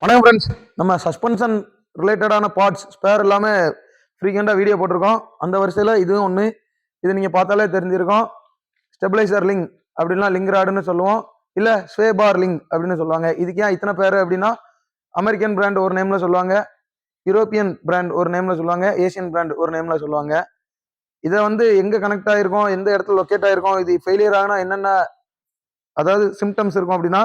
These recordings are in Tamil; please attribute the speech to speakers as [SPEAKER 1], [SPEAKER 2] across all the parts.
[SPEAKER 1] வணக்கம் ஃப்ரெண்ட்ஸ். நம்ம சஸ்பென்ஷன் ரிலேட்டடான பார்ட்ஸ் ஸ்பேர் எல்லாமே ஃப்ரீக்வெண்ட்டாக வீடியோ போட்டிருக்கோம். அந்த வரிசையில் இதுவும் ஒன்று. இது நீங்கள் பார்த்தாலே தெரிஞ்சிருக்கும். ஸ்டெபிளைசர் லிங்க் அப்படின்னா லிங்க் ராடுன்னு சொல்லுவோம், இல்லை ஸ்வே பார் லிங்க் அப்படின்னு சொல்லுவாங்க. இதுக்கு ஏன் இத்தனை பேர் அப்படின்னா, அமெரிக்கன் பிராண்ட் ஒரு நேமில் சொல்லுவாங்க, யூரோப்பியன் பிராண்ட் ஒரு நேமில் சொல்லுவாங்க, ஏசியன் பிராண்ட் ஒரு நேமில் சொல்லுவாங்க. இதை வந்து எங்கே கனெக்ட் ஆகிருக்கும், எந்த இடத்துல லொக்கேட் ஆகிருக்கும், இது ஃபெயிலியர் ஆகினா என்னென்ன அதாவது சிம்டம்ஸ் இருக்கும் அப்படின்னா,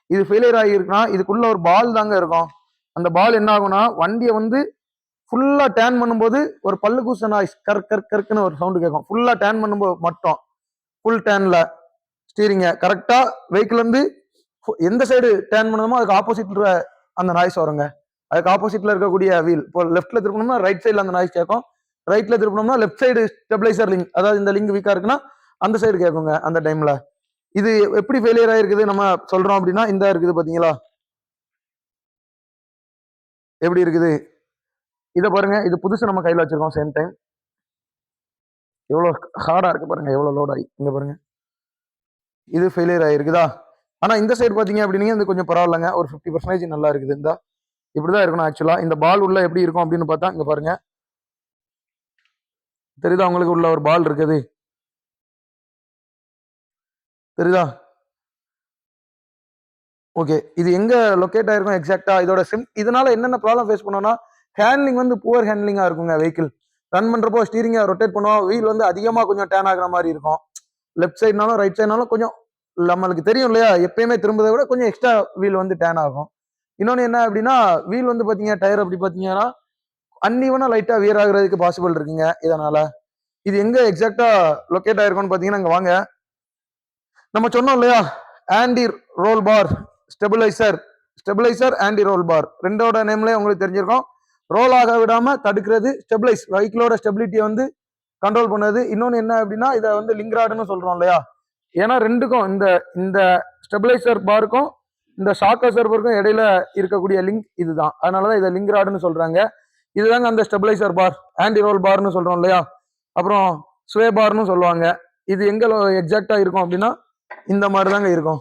[SPEAKER 1] இது ஃபெயிலியர் ஆகிருக்குன்னா இதுக்குள்ள ஒரு பால் தாங்க இருக்கும். அந்த பால் என்ன ஆகும்னா வண்டியை வந்து ஃபுல்லா டேர்ன் பண்ணும்போது ஒரு பல்லு கூச நாய்ஸ் கற்குன்னு ஒரு சவுண்டு கேட்கும். ஃபுல்லா டேர்ன் பண்ணும்போது மட்டும் ஃபுல் டேர்ன்ல ஸ்டீரிங்க கரெக்டா வெஹிக்கிள் வந்து எந்த சைடு டேர்ன் பண்ணணுமோ அதுக்கு ஆப்போசிட்ல அந்த நாய்ஸ் வருங்க. அதுக்கு ஆப்போசிட்ல இருக்கக்கூடிய வீல் இப்போ லெஃப்ட்ல திருப்பணும்னா ரைட் சைட்ல அந்த நாய்ஸ் கேட்கும், ரைட்ல திருப்பணும்னா லெஃப்ட் சைடு ஸ்டெபிளைசர் லிங்க் அதாவது இந்த லிங்க் வீக்கா இருக்குன்னா அந்த சைடு கேட்குங்க. அந்த டைம்ல இது எப்படி ஃபெயிலியர் ஆயிருக்குது நம்ம சொல்றோம் அப்படின்னா, இந்த இருக்குது பாத்தீங்களா, எப்படி இருக்குது இதை பாருங்க. இது புதுசு நம்ம கையில வச்சிருக்கோம். சேம் டைம் எவ்வளவு ஹார்டா இருக்கு பாருங்க, எவ்வளவு லோட் ஆகி இங்க பாருங்க. இது ஃபெயிலியர் ஆயிருக்குதா. ஆனா இந்த சைடு பாத்தீங்க அப்படின்னீங்க இது கொஞ்சம் பரவாயில்லைங்க, ஒரு 50% நல்லா இருக்குது. இந்த இப்படிதான் இருக்கணும் ஆக்சுவலா. இந்த பால் உள்ள எப்படி இருக்கும் அப்படின்னு பார்த்தா இங்க பாருங்க, தெரியுதா உங்களுக்கு உள்ள ஒரு பால் இருக்குது, தெரியுதா? ஓகே, இது எங்க லொக்கேட் ஆயிருக்கும் எக்ஸாக்டா, இதோட இதனால என்னென்ன ப்ராப்ளம் ஃபேஸ் பண்ணோம்னா, ஹேண்ட்லிங் வந்து புவர் ஹேண்ட்லிங்கா இருக்குங்க. வெஹிக்கிள் ரன் பண்றப்போ ஸ்டீரிங்கை ரொட்டேட் பண்ணுவோம், வீல் வந்து அதிகமா கொஞ்சம் டேன் ஆகுற மாதிரி இருக்கும். லெஃப்ட் சைட்னாலும் ரைட் சைட்னாலும் கொஞ்சம் நம்மளுக்கு தெரியும் இல்லையா, எப்பயுமே திரும்பதை விட கொஞ்சம் எக்ஸ்ட்ரா வீல் வந்து டேன் ஆகும். இன்னொன்று என்ன அப்படின்னா, வீல் வந்து பாத்தீங்க டயர் அப்படி பாத்தீங்கன்னா அன்இவனா லைட்டா வியர் ஆகுறதுக்கு பாசிபிள் இருக்குங்க. இதனால இது எங்க எக்ஸாக்டா லொக்கேட் ஆயிருக்கும்னு பாத்தீங்கன்னா, இங்க வாங்க. நம்ம சொன்னோம் இல்லையா, ஆன்டி ரோல் பார் ஸ்டெபிளைசர், ஸ்டெபிளைசர் ஆன்டி ரோல் பார் ரெண்டோட நேம்லயே உங்களுக்கு தெரிஞ்சிருக்கும். ரோல் ஆக விடாம தடுக்கிறது, ஸ்டெபிளைஸ் வெஹிக்கிளோட ஸ்டெபிலிட்டியை வந்து கண்ட்ரோல் பண்ணது. இன்னொன்னு என்ன அப்படின்னா, இதை வந்து லிங்க் ராடுன்னு சொல்றோம் இல்லையா, ஏன்னா ரெண்டுக்கும் இந்த இந்த ஸ்டெபிளைசர் பாருக்கும் இந்த ஷாக் அப்சர்வருக்கும் இடையில இருக்கக்கூடிய லிங்க் இதுதான். அதனாலதான் இதை லிங்க் ராடுன்னு சொல்றாங்க. இதுதாங்க அந்த ஸ்டெபிளைசர் பார், ஆன்டி ரோல் பார்னு சொல்றோம் இல்லையா, அப்புறம் ஸ்வே பார்னு சொல்லுவாங்க. இது எங்க எக்ஸாக்டா இருக்கும் அப்படின்னா இந்த மாதிரி தாங்க இருக்கும்.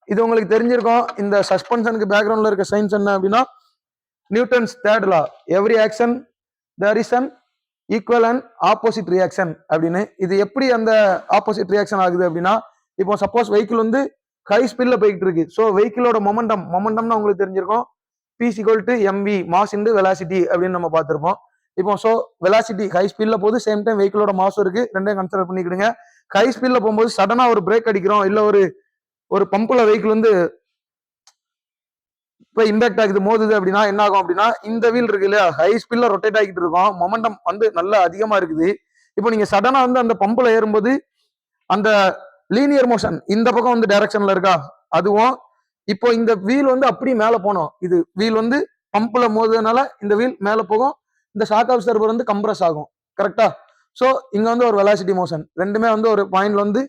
[SPEAKER 1] இது உங்களுக்கு தெரிஞ்சிருக்கும். இந்த சஸ்பென்ஷனுக்கு பேக்ரவுண்ட்ல இருக்க சயின்ஸ் என்ன அப்படின்னா, Newton's third law, every action there is an equal and opposite reaction அப்படின்னு. இது எப்படி அந்த ஆப்போசிட் ரியாக்ஷன் ஆகுது அப்படின்னா, இப்போ சப்போஸ் வெஹிக்கிள் வந்து ஹை ஸ்பீட்ல போயிட்டு இருக்கு. ஸோ வெஹிக்கிளோட மொமெண்டம்னா உங்களுக்கு தெரிஞ்சிருக்கும், P = mv mass into velocity அப்படின்னு நம்ம பார்த்திருப்போம். இப்போ ஸோ வெலாசிட்டி ஹை ஸ்பீட்ல போகுது, சேம் டைம் வெஹிக்கிளோட மாஸ் இருக்கு, ரெண்டையும் கன்சிடர் பண்ணிக்கிடுங்க. ஹை ஸ்பீட்ல போகும்போது சடனா ஒரு பிரேக் அடிக்கிறோம், இல்ல ஒரு பம்புல வெஹிக்கிள் வந்து இப்போ இம்பாக்ட் ஆகுது, மோதுது அப்படின்னா என்ன ஆகும் அப்படின்னா, இந்த வீல் இருக்கு இல்லையா, ஹை ஸ்பீட்ல ரொட்டேட் ஆகிட்டு இருக்கும், மொமெண்டம் வந்து நல்லா அதிகமா இருக்குது. இப்போ நீங்க சடனா வந்து அந்த பம்புல ஏறும்போது அந்த லீனியர் மோஷன் இந்த பக்கம் வந்து டைரக்ஷன்ல இருக்கா, அதுவும் இப்போ இந்த வீல் வந்து அப்படியே மேல போனோம். இது வீல் வந்து பம்புல மோதுறதுனால இந்த வீல் மேல போகும், இந்த ஷாக் அப்சர்வர் வந்து கம்ப்ரஸ் ஆகும். கரெக்டா? ஸோ இங்க வந்து ஒரு வெலாசிட்டி மோஷன், ரெண்டுமே வந்து ஒரு பாயிண்ட்ல வந்து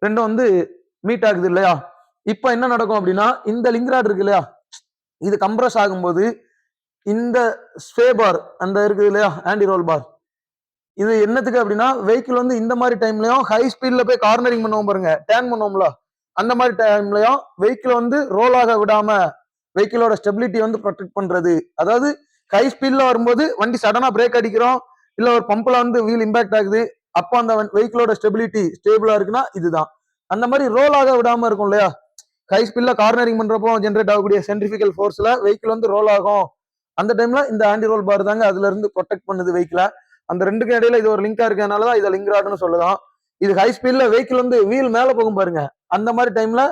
[SPEAKER 1] ரெண்டும் வந்து மீட் ஆகுது இல்லையா. இப்போ என்ன நடக்கும் அப்படின்னா, இந்த லிங்க் ராட் இருக்கு இல்லையா, இது கம்ப்ரஸ் ஆகும்போது இந்த ஸ்வே பார் அந்த இருக்குது இல்லையா, ஆன்டி ரோல் பார், இது என்னத்துக்கு அப்படின்னா, வெஹிக்கிள் வந்து இந்த மாதிரி டைம்லயும் ஹை ஸ்பீட்ல போய் கார்னரிங் பண்ணுவோம் பாருங்க, டேர்ன் பண்ணுவோம்ல, அந்த மாதிரி டைம்லயும் வெஹிக்கிள் வந்து ரோல் ஆக விடாம வெஹிக்கிளோட ஸ்டெபிலிட்டி வந்து ப்ரொடெக்ட் பண்றது. அதாவது ஹை ஸ்பீட்ல வரும்போது வண்டி சடனா பிரேக் அடிக்கிறோம், இல்ல ஒரு பம்புல வந்து வீல் இம்பாக்ட் ஆகுது, அப்போ அந்த வெஹிக்கிளோட ஸ்டெபிலிட்டி ஸ்டேபிளா இருக்குன்னா இதுதான். அந்த மாதிரி ரோல் ஆக விடாம இருக்கும் இல்லையா, ஹை ஸ்பீட்ல கார்னரிங் பண்றப்போ ஜென்ரேட் ஆகக்கூடிய சென்ட்ரிபிகல் ஃபோர்ஸ்ல வெஹிக்கிள் வந்து ரோல் ஆகும். அந்த டைம்ல இந்த ஆன்டி ரோல் பார் தாங்க அதுல இருந்து ப்ரொடெக்ட் பண்ணுது வெஹிக்கிள. அந்த ரெண்டுக்கும் இடையில இது ஒரு லிங்கா இருக்கனாலதான் இதை லிங்க் ராட்னு சொல்லலாம். இது ஹை ஸ்பீட்ல வெஹிக்கிள் வந்து வீல் மேல போகும் பாருங்க, அந்த மாதிரி டைம்ல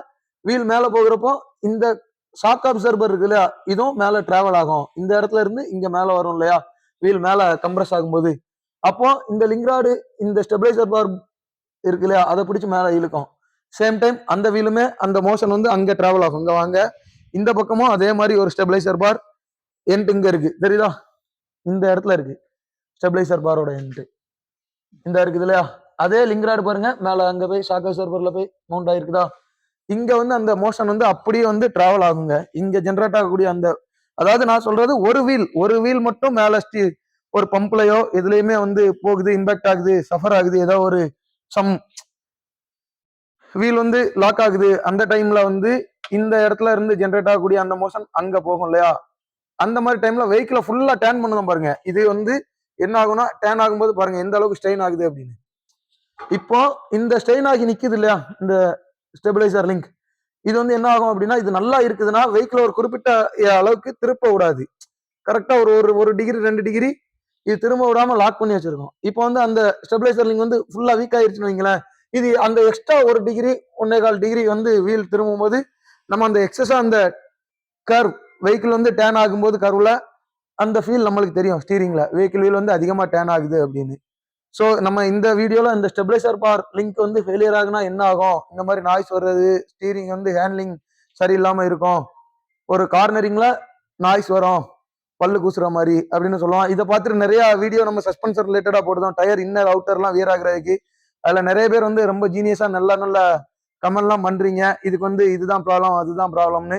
[SPEAKER 1] வீல் மேல போகிறப்போ இந்த ஷாக் அப்சர்வர் இருக்கு இல்லையா, இதுவும் மேல டிராவல் ஆகும், இந்த இடத்துல இருந்து இங்க மேல வரும் இல்லையா, வீல் மேல கம்ப்ரஸ் ஆகும்போது. அப்போ இந்த லிங்க் ராடு இந்த ஸ்டெபிளைசர் பார் இருக்கு இல்லையா, அதை பிடிச்சி மேல இழுக்கும். சேம் டைம் அந்த வீலுமே அந்த மோஷன் வந்து அங்க டிராவல் ஆகும். இங்க வாங்க, இந்த பக்கமும் அதே மாதிரி ஒரு ஸ்டெபிளைசர் பார் எண்ட் இங்க இருக்கு, தெரியுதா, இந்த இடத்துல இருக்கு ஸ்டெபிளைசர் பாரோட எண்ட், இந்த இருக்குது இல்லையா. அதே லிங்க் ராடு பாருங்க, மேல அங்க போய் ஷாக் அப்சர்வர்ல போய் மவுண்ட் ஆயிருக்குதா. இங்க வந்து அந்த மோஷன் வந்து அப்படியே வந்து டிராவல் ஆகுங்க. இங்க ஜென்ரேட் ஆகக்கூடிய அந்த, அதாவது நான் சொல்றது ஒரு வீல் மட்டும் மேல ஒரு பம்ப்லயோ எதுலயுமே வந்து போகுது, இம்பாக்ட் ஆகுது, சஃபர் ஆகுது, ஏதோ ஒரு சம் வீல் வந்து லாக் ஆகுது அந்த டைம்ல வந்து இந்த இடத்துல இருந்து ஜென்ரேட் ஆகக்கூடிய அந்த மோஷன் அங்க போகும் இல்லையா, அந்த மாதிரி டைம்ல வெஹிக்கிள ஃபுல்லா டேர்ன் பண்ணுவோம் பாருங்க. இது வந்து என்ன ஆகும்னா டேர்ன் ஆகும்போது பாருங்க எந்த அளவுக்கு ஸ்ட்ரெயின் ஆகுது அப்படின்னு. இப்போ இந்த ஸ்ட்ரெயின் ஆகி நிக்குது இல்லையா இந்த ஸ்டெபிலைசர் லிங்க், இது வந்து என்ன ஆகும் அப்படின்னா இது நல்லா இருக்குதுன்னா வெஹிக்கிள் ஒரு குறிப்பிட்ட அளவுக்கு திருப்ப விடாது. கரெக்டா ஒரு ஒரு ஒரு டிகிரி 2 டிகிரி இது திரும்ப விடாம லாக் பண்ணி வச்சிருக்கோம். இப்போ வந்து அந்த ஸ்டெபிலைசர் லிங்க் வந்து ஃபுல்லா வீக் ஆயிருச்சுன்னு வைங்களேன், இது அந்த எக்ஸ்ட்ரா 1 டிகிரி 1.25 டிகிரி வந்து வீல் திரும்பும் போது நம்ம அந்த எக்ஸஸா அந்த கர்வ் வெஹிக்கிள் வந்து டேர்ன் ஆகும்போது கர்வ்ல அந்த ஃபீல் நம்மளுக்கு தெரியும். ஸ்டீரிங்ல வெஹிக்கிள் வீல் வந்து அதிகமா டேர்ன் ஆகுது அப்படின்னு. ஸோ நம்ம இந்த வீடியோல இந்த ஸ்டெபிலைசர் பார் லிங்க் வந்து ஃபெயிலியர் ஆகுனா என்ன ஆகும், இந்த மாதிரி நாய்ஸ் வர்றது, ஸ்டீரிங் வந்து ஹேண்ட்லிங் சரியில்லாம இருக்கும், ஒரு கார்னரிங்ல நாய்ஸ் வரும் பல்லு கூசுற மாதிரி அப்படின்னு சொல்லுவோம். இதை பார்த்துட்டு நிறைய வீடியோ நம்ம சஸ்பென்சர் ரிலேட்டடா போடுறோம், டயர் இன்னர் அவுட்டர்லாம் வியர் ஆகுறதுக்கு. அதுல நிறைய பேர் வந்து ரொம்ப ஜீனியஸா நல்ல நல்ல கமெண்ட்லாம் பண்றீங்க, இதுக்கு வந்து இதுதான் ப்ராப்ளம் அதுதான் ப்ராப்ளம்னு.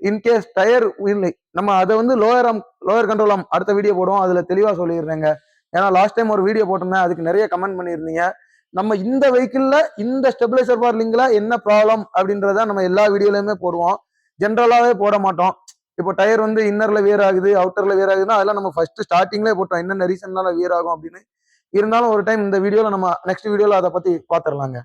[SPEAKER 1] இன்கேஸ் டயர் இல்லை நம்ம அதை வந்து லோயர் கண்ட்ரோல் அடுத்த வீடியோ போடுவோம், அதுல தெளிவா சொல்லிடுறேங்க. ஏன்னா லாஸ்ட் டைம் ஒரு வீடியோ போட்டிருந்தேன், அதுக்கு நிறைய கமெண்ட் பண்ணியிருந்தீங்க. நம்ம இந்த வெஹிக்கிள்ல இந்த ஸ்டெபிலைசர் பார் லிங்க்ல என்ன ப்ராப்ளம் அப்படின்றத நம்ம எல்லா வீடியோலயுமே போடுவோம், ஜென்ரலாவே போட மாட்டோம். இப்போ டயர் வந்து இன்னர்ல வியர் ஆகுது அவுட்டர்ல வியர் ஆகுதுன்னா அதெல்லாம் நம்ம ஃபர்ஸ்ட் ஸ்டார்டிங்லேயே போட்டோம் என்னென்ன ரீசன்னால வியர் ஆகும் அப்படின்னு. இருந்தாலும் ஒரு டைம் இந்த வீடியோல நம்ம நெக்ஸ்ட் வீடியோல அதை பத்தி பாத்துரலாங்க.